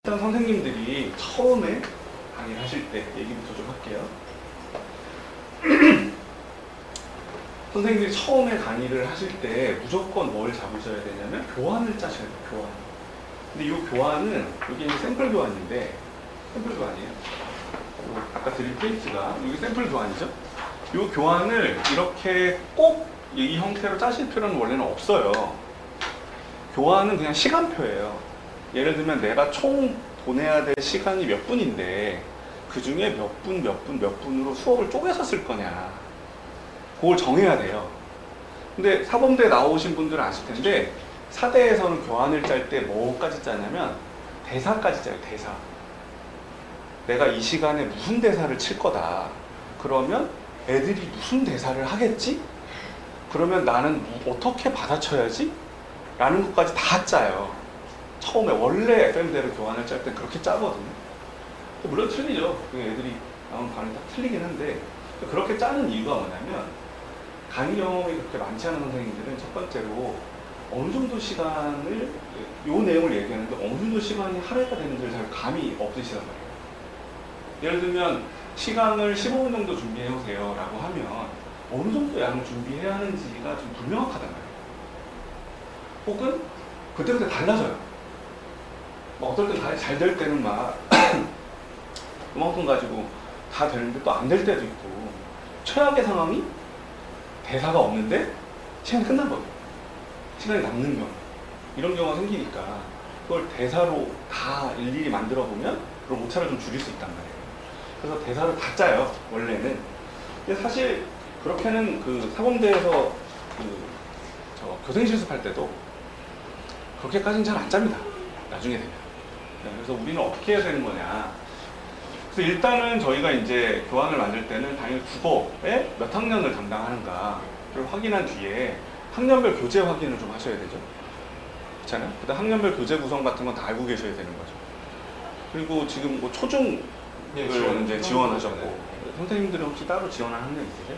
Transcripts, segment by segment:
일단 선생님들이 처음에 강의를 하실 때 얘기부터 좀 할게요. 선생님들이 처음에 강의를 하실 때 무조건 뭘 잡으셔야 되냐면 교환을 짜셔야 돼요. 교환. 근데 이 교환은 여기 이제 샘플 교환인데 샘플 교환이에요. 아까 드린 페이지가 여기 샘플 교환이죠. 이 교환을 이렇게 꼭 이 형태로 짜실 필요는 원래는 없어요. 교환은 그냥 시간표예요. 예를 들면 내가 총 보내야 될 시간이 몇 분인데 그 중에 몇 분, 몇 분, 몇 분으로 수업을 쪼개서 쓸 거냐, 그걸 정해야 돼요. 근데 사범대에 나오신 분들은 아실 텐데 사대에서는 교환을 짤 때 뭐까지 짜냐면 대사까지 짜요. 대사. 내가 이 시간에 무슨 대사를 칠 거다. 그러면 애들이 무슨 대사를 하겠지? 그러면 나는 어떻게 받아쳐야지? 라는 것까지 다 짜요. 처음에 원래 FM대로 교환을 짤 때 그렇게 짜거든요. 물론 틀리죠. 애들이 나오는 반응이 다 틀리긴 한데 그렇게 짜는 이유가 뭐냐면 강의 경험이 그렇게 많지 않은 선생님들은 첫 번째로 어느 정도 시간을 이 내용을 얘기하는데 어느 정도 시간이 할애가 되는지를 잘 감이 없으시단 말이에요. 예를 들면 시간을 15분 정도 준비해 오세요 라고 하면 어느 정도 양을 준비해야 하는지가 좀 불명확하단 말이에요. 혹은 그때그때 달라져요. 막 어떨 때 잘 될 때는 막 그만큼 가지고 다 되는데 또 안 될 때도 있고, 최악의 상황이 대사가 없는데 시간이 끝난 거예요. 시간이 남는 경우, 이런 경우가 생기니까 그걸 대사로 다 일일이 만들어 보면 그럼 오차를 좀 줄일 수 있단 말이에요. 그래서 대사를 다 짜요, 원래는. 근데 사실 그렇게는 그 사범대에서 저 교생 실습할 때도 그렇게까지는 잘 안 짭니다, 나중에 되면. 그래서 우리는 어떻게 해야 되는 거냐. 그래서 일단은 저희가 이제 교환을 만들 때는 당연히 국어에 몇 학년을 담당하는가를 확인한 뒤에 학년별 교재 확인을 좀 하셔야 되죠. 그렇잖아요? 그다음 학년별 교재 구성 같은 건 다 알고 계셔야 되는 거죠. 그리고 지금 뭐 초중을 이제 지원하셨고, 선생님들은 혹시 따로 지원한 학년 있으세요?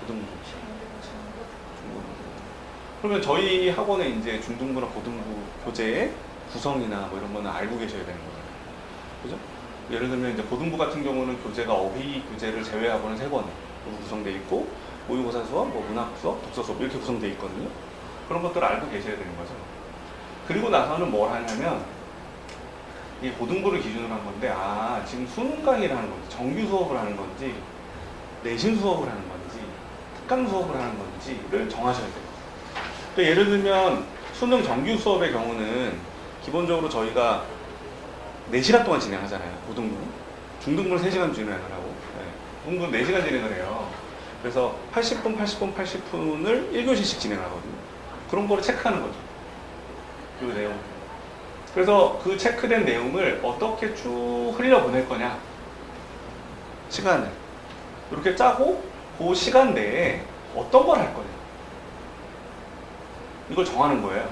고등부. 그러면 저희 학원에 이제 중등부나 고등부 교재의 구성이나 뭐 이런 거는 알고 계셔야 되는 거잖아요. 그죠? 예를 들면 이제 고등부 같은 경우는 교재가 어휘 교재를 제외하고는 3권으로 구성되어 있고, 모의고사 수업, 뭐 문학 수업, 독서 수업 이렇게 구성되어 있거든요. 그런 것들을 알고 계셔야 되는 거죠. 그리고 나서는 뭘 하냐면 이 고등부를 기준으로 한 건데, 아 지금 수능 강의를 하는 건지 정규 수업을 하는 건지 내신 수업을 하는 건지 특강 수업을 하는 건지를 정하셔야 돼요. 예를 들면 수능 정규 수업의 경우는 기본적으로 저희가 4시간 동안 진행하잖아요. 고등부는. 중등부는 3시간 진행을 하고, 고등부는 4시간 진행을 해요. 그래서 80분, 80분, 80분을 1교시씩 진행하거든요. 그런 거를 체크하는 거죠, 그 내용. 그래서 그 체크된 내용을 어떻게 쭉 흘려보낼 거냐, 시간을 이렇게 짜고 그 시간 내에 어떤 걸 할 거냐, 이걸 정하는 거예요.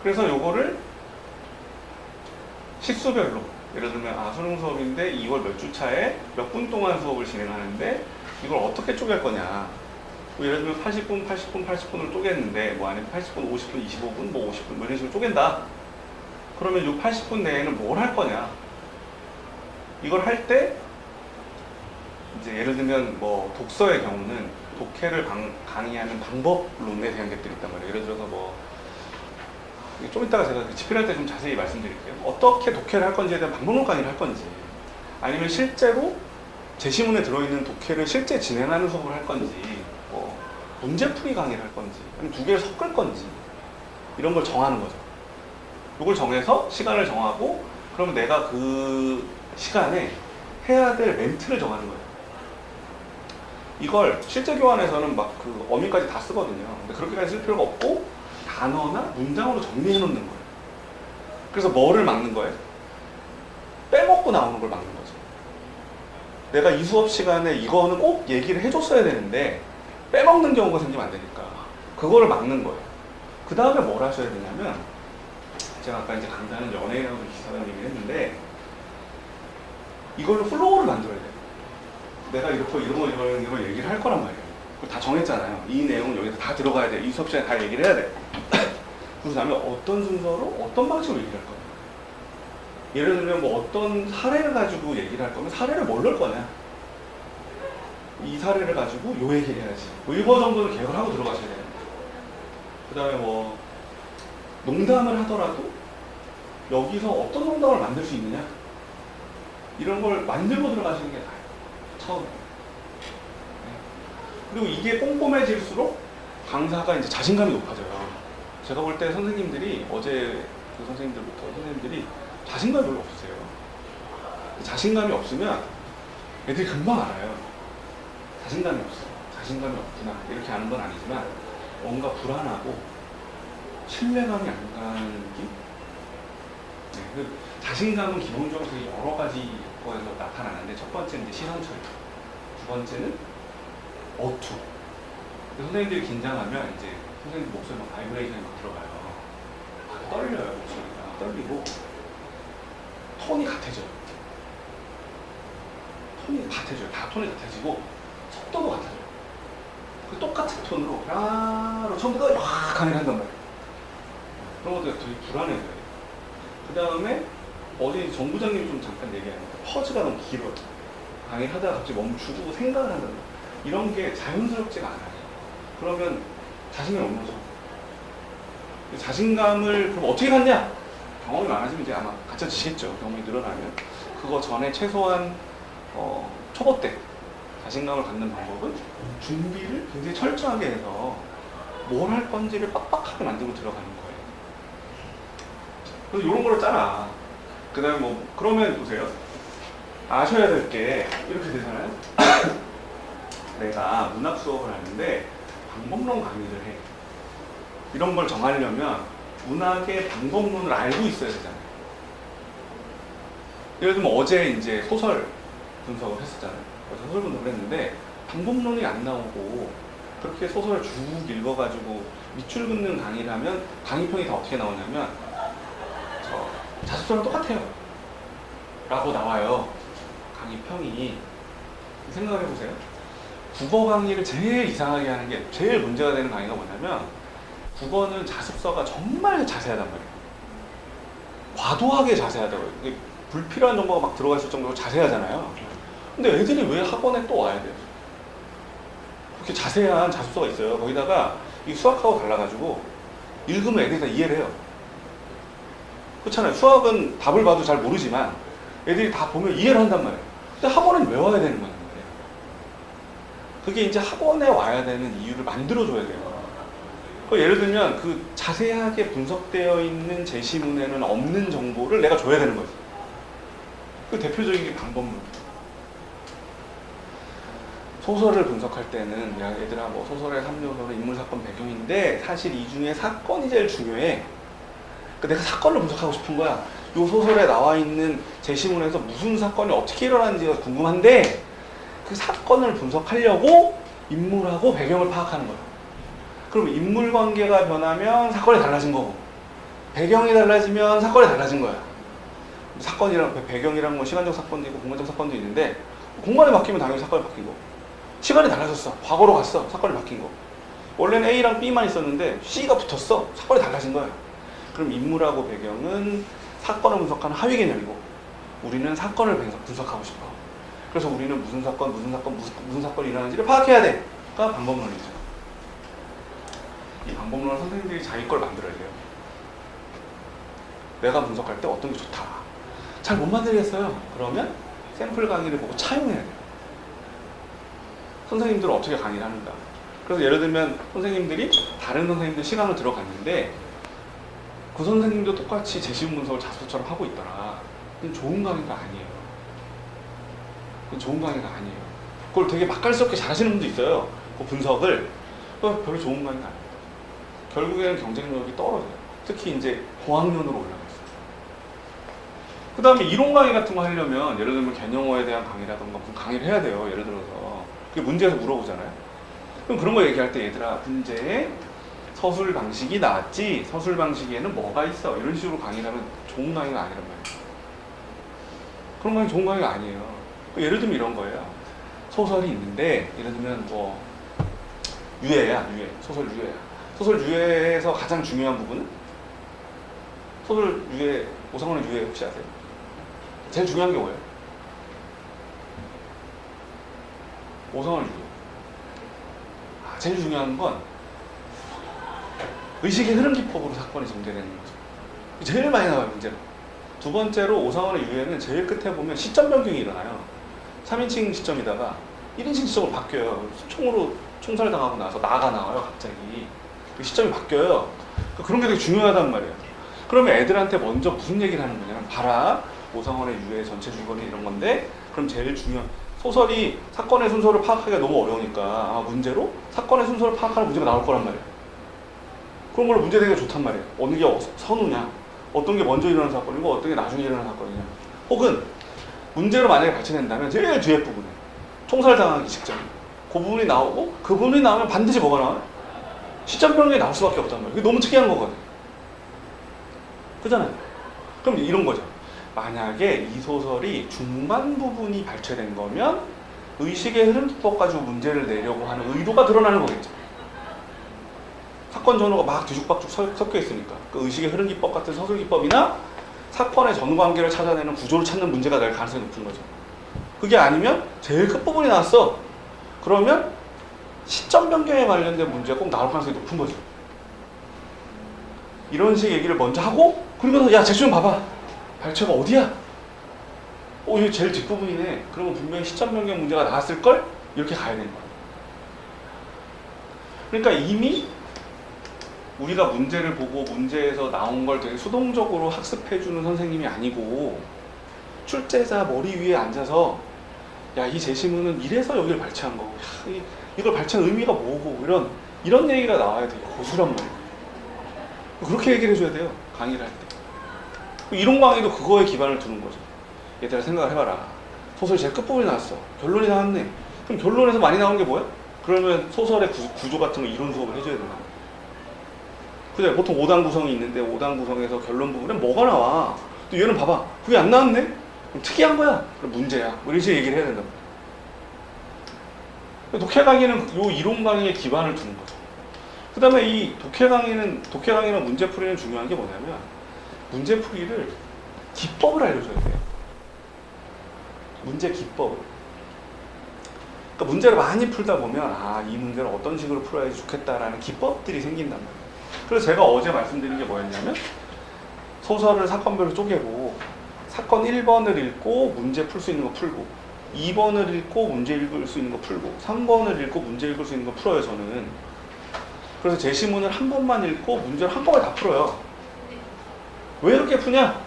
그래서 요거를 식수별로, 예를 들면 수능 수업인데 2월 몇 주 차에 몇 분 동안 수업을 진행하는데 이걸 어떻게 쪼갤 거냐. 뭐 예를 들면 80분, 80분, 80분을 쪼갰는데 뭐 아니면 80분, 50분, 25분, 뭐 50분 뭐 이런 식으로 쪼갠다. 그러면 이 80분 내에는 뭘 할 거냐. 이걸 할 때 이제 예를 들면 뭐 독서의 경우는 독해를 강의하는 방법론에 대한 것들이 있단 말이에요. 예를 들어서 뭐 좀 이따가 제가 집필할 때 좀 자세히 말씀드릴게요. 어떻게 독해를 할 건지에 대한 방법론 강의를 할 건지, 아니면 실제로 제시문에 들어있는 독해를 실제 진행하는 수업을 할 건지, 뭐 문제풀이 강의를 할 건지, 아니면 두 개를 섞을 건지, 이런 걸 정하는 거죠. 이걸 정해서 시간을 정하고, 그러면 내가 그 시간에 해야 될 멘트를 정하는 거예요. 이걸 실제 교환에서는 막 그 어미까지 다 쓰거든요. 근데 그렇게까지 쓸 필요가 없고 단어나 문장으로 정리해 놓는 거예요. 그래서 뭐를 막는 거예요? 빼먹고 나오는 걸 막는 거죠. 내가 이 수업 시간에 이거는 꼭 얘기를 해줬어야 되는데 빼먹는 경우가 생기면 안 되니까 그거를 막는 거예요. 그 다음에 뭘 하셔야 되냐면, 제가 아까 이제 강좌는 연예인하고 비슷하다는 얘기를 했는데 이걸로 플로우를 만들어야 돼요. 내가 이런 얘기를 할 거란 말이에요. 다 정했잖아요. 이 내용은 여기서 다 들어가야 돼. 이 수업 시간에 다 얘기를 해야 돼. 그 다음에 어떤 순서로 어떤 방식으로 얘기를 할 거냐. 예를 들면 뭐 어떤 사례를 가지고 얘기를 할 거면 사례를 뭘 넣을 거냐. 이 사례를 가지고 요 얘기를 해야지. 뭐 이거 정도는 계획을 하고 들어가셔야 돼요. 그 다음에 뭐 농담을 하더라도 여기서 어떤 농담을 만들 수 있느냐. 이런 걸 만들고 들어가시는 게 나아요. 처음에. 그리고 이게 꼼꼼해질수록 강사가 이제 자신감이 높아져요. 제가 볼 때 선생님들이 어제 그 선생님들이 자신감이 별로 없으세요. 자신감이 없으면 애들이 금방 알아요. 자신감이 없어. 자신감이 없구나. 이렇게 아는 건 아니지만 뭔가 불안하고 신뢰감이 안 가는 느낌? 네, 그 자신감은 기본적으로 되게 여러 가지 거에서 나타나는데 첫 번째는 이제 시선 처리. 두 번째는 어투. 선생님들이 긴장하면 이제 선생님 목소리 막 바이브레이션이 막 들어가요. 떨려요. 목소리가 떨리고 톤이 같아져요. 다 톤이 같아지고 속도도 같아져요. 그 똑같은 톤으로 야로 처음부터 확 강의를 한단 말이에요. 그런 것도 되게 불안해져요. 그 다음에 어제 정부장님이 좀 잠깐 얘기하는데 퍼즈가 너무 길어요. 강의를 하다가 갑자기 멈추고 생각을 한다는 거예요. 이런 게 자연스럽지가 않아요. 그러면 자신감이 없는 거죠. 자신감을 그럼 어떻게 갖냐? 경험이 많아지면 이제 아마 갖춰지시겠죠. 경험이 늘어나면. 그거 전에 최소한 초보 때 자신감을 갖는 방법은 준비를 굉장히 철저하게 해서 뭘 할 건지를 빡빡하게 만들고 들어가는 거예요. 그래서 이런 거를 짜라. 그 다음에 뭐 그러면 보세요. 아셔야 될 게 이렇게 되잖아요. 내가 문학 수업을 하는데 방법론 강의를 해. 이런 걸 정하려면 문학의 방법론을 알고 있어야 되잖아요. 예를 들면 어제 이제 소설 분석을 했었잖아요. 어제 소설 분석을 했는데 방법론이 안 나오고 그렇게 소설을 쭉 읽어가지고 밑줄 긋는 강의를 하면 강의평이 다 어떻게 나오냐면 자습서랑 똑같아요. 라고 나와요. 강의평이. 생각을 해보세요. 국어 강의를 제일 이상하게 하는 게 제일 문제가 되는 강의가 뭐냐면 국어는 자습서가 정말 자세하단 말이에요. 과도하게 자세하다고요. 불필요한 정보가 막 들어가 있을 정도로 자세하잖아요. 근데 애들이 왜 학원에 또 와야 돼요? 그렇게 자세한 자습서가 있어요. 거기다가 이 수학하고 달라가지고 읽으면 애들이 다 이해를 해요. 그렇잖아요. 수학은 답을 봐도 잘 모르지만 애들이 다 보면 이해를 한단 말이에요. 근데 학원은 왜 와야 되는 거예요? 그게 이제 학원에 와야 되는 이유를 만들어줘야 돼요. 예를 들면 그 자세하게 분석되어 있는 제시문에는 없는 정보를 내가 줘야 되는 거지. 그 대표적인 게 방법론. 소설을 분석할 때는 야 얘들아 뭐 소설의 3요소는 인물, 사건, 배경인데 사실 이 중에 사건이 제일 중요해. 그러니까 내가 사건을 분석하고 싶은 거야. 이 소설에 나와 있는 제시문에서 무슨 사건이 어떻게 일어나는지가 궁금한데 그 사건을 분석하려고 인물하고 배경을 파악하는 거야. 그럼 인물 관계가 변하면 사건이 달라진 거고 배경이 달라지면 사건이 달라진 거야. 사건이랑 배경이랑 뭐 시간적 사건도 있고 공간적 사건도 있는데 공간이 바뀌면 당연히 사건이 바뀐 거. 시간이 달라졌어. 과거로 갔어. 사건이 바뀐 거. 원래는 A랑 B만 있었는데 C가 붙었어. 사건이 달라진 거야. 그럼 인물하고 배경은 사건을 분석하는 하위 개념이고 우리는 사건을 분석하고 싶어. 그래서 우리는 무슨 사건이 일어나는지를 파악해야 돼. 가 방법론이죠. 이 방법론을 선생님들이 자기 걸 만들어야 돼요. 내가 분석할 때 어떤 게 좋다. 잘 못 만들겠어요. 그러면 샘플 강의를 보고 차용해야 돼요. 선생님들은 어떻게 강의를 하는가. 그래서 예를 들면 선생님들이 다른 선생님들 시간을 들어갔는데 그 선생님도 똑같이 제시문 분석을 자습서처럼 하고 있더라. 그건 좋은 강의가 아니에요. 그건 좋은 강의가 아니에요. 그걸 되게 맛깔스럽게 잘하시는 분도 있어요. 그 분석을. 별로 좋은 강의가 아니에요. 결국에는 경쟁력이 떨어져요. 특히 이제 고학년으로 올라가요. 그 다음에 이론 강의 같은 거 하려면 예를 들면 개념어에 대한 강의라던가 무슨 강의를 해야 돼요. 예를 들어서 그게 문제에서 물어보잖아요. 그럼 그런 거 얘기할 때 얘들아 문제에 서술 방식이 나왔지 서술 방식에는 뭐가 있어 이런 식으로 강의를 하면 좋은 강의가 아니란 말이에요. 그런 강의 좋은 강의가 아니에요. 예를 들면 이런 거예요. 소설이 있는데 예를 들면 뭐 유해야 유해 소설 유해야 소설 유해에서 가장 중요한 부분은 소설 유해, 오상원의 유해 혹시 아세요? 제일 중요한 게 뭐예요? 오상원의 유해. 제일 중요한 건 의식의 흐름 기법으로 사건이 전개되는 거죠. 제일 많이 나와요, 문제가. 두 번째로 오상원의 유해는 제일 끝에 보면 시점 변경이 일어나요. 3인칭 시점이다가 1인칭 시점으로 바뀌어요. 총으로 총살당하고 나서 나와요, 갑자기. 그 시점이 바뀌어요. 그런 게 되게 중요하단 말이에요. 그러면 애들한테 먼저 무슨 얘기를 하는 거냐면, 봐라, 오상원의 유해 전체 주거니 이런 건데, 그럼 제일 중요한, 소설이 사건의 순서를 파악하기가 너무 어려우니까 문제로 사건의 순서를 파악하는 문제가 나올 거란 말이에요. 그런 걸로 문제 되기가 좋단 말이에요. 어느 게 선우냐, 어떤 게 먼저 일어나는 사건이고 어떤 게 나중에 일어나는 사건이냐. 혹은 문제로 만약에 발췌된다면 제일 뒤에 부분에 총살당하기 직전 그 부분이 나오고, 그 부분이 나오면 반드시 뭐가 나와요? 시점 변경이 나올 수밖에 없단 말이에요. 그게 너무 특이한 거거든요. 그잖아요. 그럼 이런 거죠. 만약에 이 소설이 중반 부분이 발췌된 거면 의식의 흐름 기법 가지고 문제를 내려고 하는 의도가 드러나는 거겠죠. 사건 전후가 막 뒤죽박죽 섞여 있으니까 그 의식의 흐름 기법 같은 서술 기법이나 사건의 전후 관계를 찾아내는 구조를 찾는 문제가 될 가능성이 높은 거죠. 그게 아니면 제일 끝부분이 나왔어. 그러면 시점 변경에 관련된 문제가 꼭 나올 가능성이 높은 거죠. 이런 식의 얘기를 먼저 하고, 그러면서 야, 잭슨 봐봐. 발췌가 어디야? 이거 제일 뒷부분이네. 그러면 분명히 시점 변경 문제가 나왔을걸? 이렇게 가야 되는 거야. 그러니까 이미 우리가 문제를 보고 문제에서 나온 걸 되게 수동적으로 학습해주는 선생님이 아니고, 출제자 머리 위에 앉아서 야, 이 제시문은 이래서 여기를 발췌한 거고, 야, 이걸 발췌한 의미가 뭐고, 이런 얘기가 나와야 되게 고수란 말이에요. 그렇게 얘기를 해줘야 돼요, 강의를 할 때. 이론 강의도 그거에 기반을 두는 거죠. 얘들아, 생각을 해봐라. 소설 제일 끝부분이 나왔어. 결론이 나왔네. 그럼 결론에서 많이 나온 게 뭐야? 그러면 소설의 구조 같은 거 이론 수업을 해줘야 된다. 근데 보통 5단 구성이 있는데 5단 구성에서 결론 부분에 뭐가 나와? 또 얘는 봐봐. 그게 안 나왔네? 그럼 특이한 거야. 그럼 문제야. 뭐 이런 식으로 얘기를 해야 된다. 독해 강의는 요 이론 강의에 기반을 두는 거죠. 그 다음에 이 독해 강의는 문제풀이는 중요한 게 뭐냐면, 문제풀이를 기법을 알려줘야 돼요. 문제 기법을. 그러니까 문제를 많이 풀다 보면 이 문제를 어떤 식으로 풀어야지 좋겠다라는 기법들이 생긴단 말이에요. 그래서 제가 어제 말씀드린 게 뭐였냐면, 소설을 사건별로 쪼개고 사건 1번을 읽고 문제 풀 수 있는 거 풀고, 2번을 읽고 문제 읽을 수 있는 거 풀고, 3번을 읽고 문제 읽을 수 있는 거 풀어요, 저는. 그래서 제시문을 한 번만 읽고 문제를 한꺼번에 다 풀어요. 왜 이렇게 푸냐?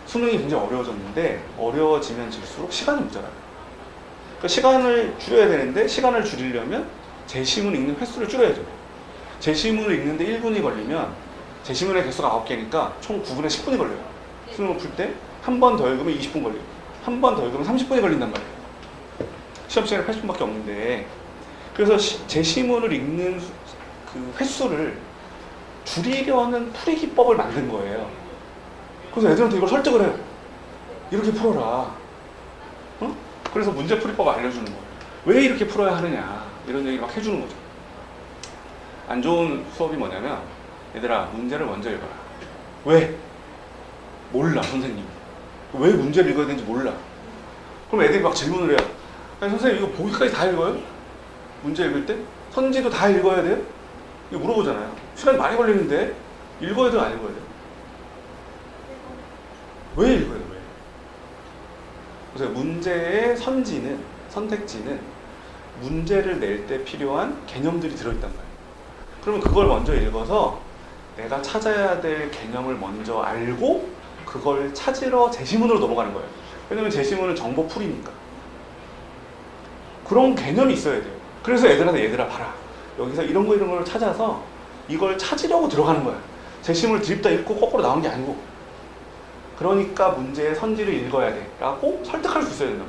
수능이 굉장히 어려워졌는데, 어려워지면 질수록 시간이 모자라요. 그러니까 시간을 줄여야 되는데, 시간을 줄이려면 제시문 읽는 횟수를 줄여야죠. 제시문을 읽는데 1분이 걸리면 제시문의 개수가 9개니까 총 9분의 10분이 걸려요. 수능을 풀 때 한 번 더 읽으면 20분 걸리고, 한 번 더 읽으면 30분이 걸린단 말이에요. 시험 시간이 80분밖에 없는데. 그래서 제시문을 읽는 그 횟수를 줄이려는 풀이 기법을 만든 거예요. 그래서 애들한테 이걸 설득을 해요. 이렇게 풀어라. 그래서 문제풀이법을 알려주는 거예요. 왜 이렇게 풀어야 하느냐, 이런 얘기를 막 해주는 거죠. 안 좋은 수업이 뭐냐면, 얘들아, 문제를 먼저 읽어라. 왜? 몰라, 선생님. 왜 문제를 읽어야 되는지 몰라. 그럼 애들이 막 질문을 해요. 아니, 선생님, 이거 보기까지 다 읽어요? 문제 읽을 때? 선지도 다 읽어야 돼요? 이거 물어보잖아요. 시간이 많이 걸리는데 읽어야 돼요, 안 읽어야 돼요? 왜 읽어야 돼요? 왜? 그래서 문제의 선택지는 문제를 낼 때 필요한 개념들이 들어있단 말이에요. 그러면 그걸 먼저 읽어서 내가 찾아야 될 개념을 먼저 알고 그걸 찾으러 제시문으로 넘어가는 거예요. 왜냐면 제시문은 정보풀이니까. 그런 개념이 있어야 돼요. 그래서 애들한테, 얘들아 봐라, 여기서 이런 걸 찾아서 이걸 찾으려고 들어가는 거야. 제시문을 드립다 읽고 거꾸로 나온 게 아니고. 그러니까 문제의 선지를 읽어야 돼 라고 설득할 수 있어야 된다.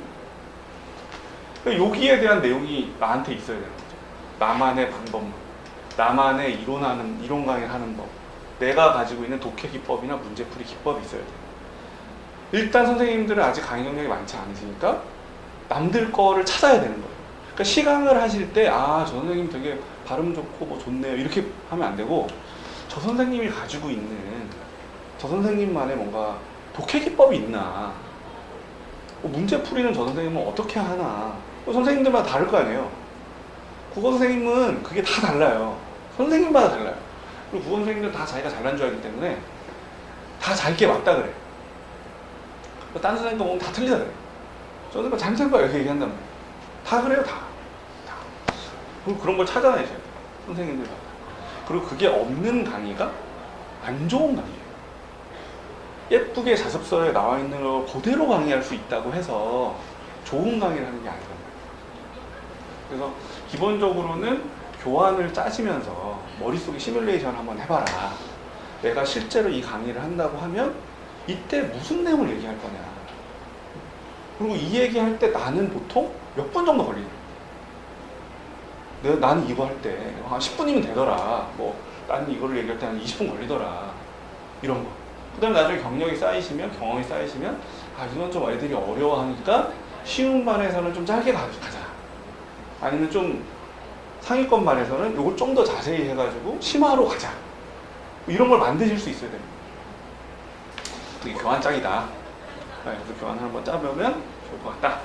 그러니까 여기에 대한 내용이 나한테 있어야 되는 거죠. 나만의 방법론, 나만의 이론 강의를 하는 법, 내가 가지고 있는 독해 기법이나 문제풀이 기법이 있어야 돼요. 일단 선생님들은 아직 강의 경력이 많지 않으시니까 남들 거를 찾아야 되는 거예요. 그러니까 시강을 하실 때 저 선생님 되게 발음 좋고 뭐 좋네요, 이렇게 하면 안 되고, 저 선생님이 가지고 있는 저 선생님만의 뭔가 독해기법이 있나? 문제 풀이는 저 선생님은 어떻게 하나? 선생님들마다 다를 거 아니에요. 국어 선생님은 그게 다 달라요. 선생님마다 달라요. 그리고 국어 선생님들은 다 자기가 잘난 줄 알기 때문에 다 자기게 맞다 그래. 딴 선생님 거 보면 다 틀리다 그래. 저는 잘못한 거야 이렇게 얘기한단 말이에요. 다 그래요, 다. 그리고 그런 걸 찾아내셔야 돼요. 선생님들마다. 그리고 그게 없는 강의가 안 좋은 강의예요. 예쁘게 자습서에 나와 있는 거 그대로 강의할 수 있다고 해서 좋은 강의를 하는 게 아니란 말이에요. 그래서 기본적으로는 교환을 짜시면서 머릿속에 시뮬레이션 한번 해봐라. 내가 실제로 이 강의를 한다고 하면 이때 무슨 내용을 얘기할 거냐. 그리고 이 얘기할 때 나는 보통 몇 분 정도 걸리냐. 나는 이거 할 때 한 10분이면 되더라. 뭐 나는 이거를 얘기할 때 한 20분 걸리더라. 이런 거. 그 다음에 나중에 경력이 쌓이시면, 경험이 쌓이시면, 이건 좀 애들이 어려워하니까 쉬운 반에서는 좀 짧게 가자. 아니면 좀 상위권 반에서는 이걸 좀 더 자세히 해가지고 심화로 가자. 이런 걸 만드실 수 있어야 됩니다. 그게 교환 짝이다. 그래서 교환을 한번 짜보면 좋을 것 같다.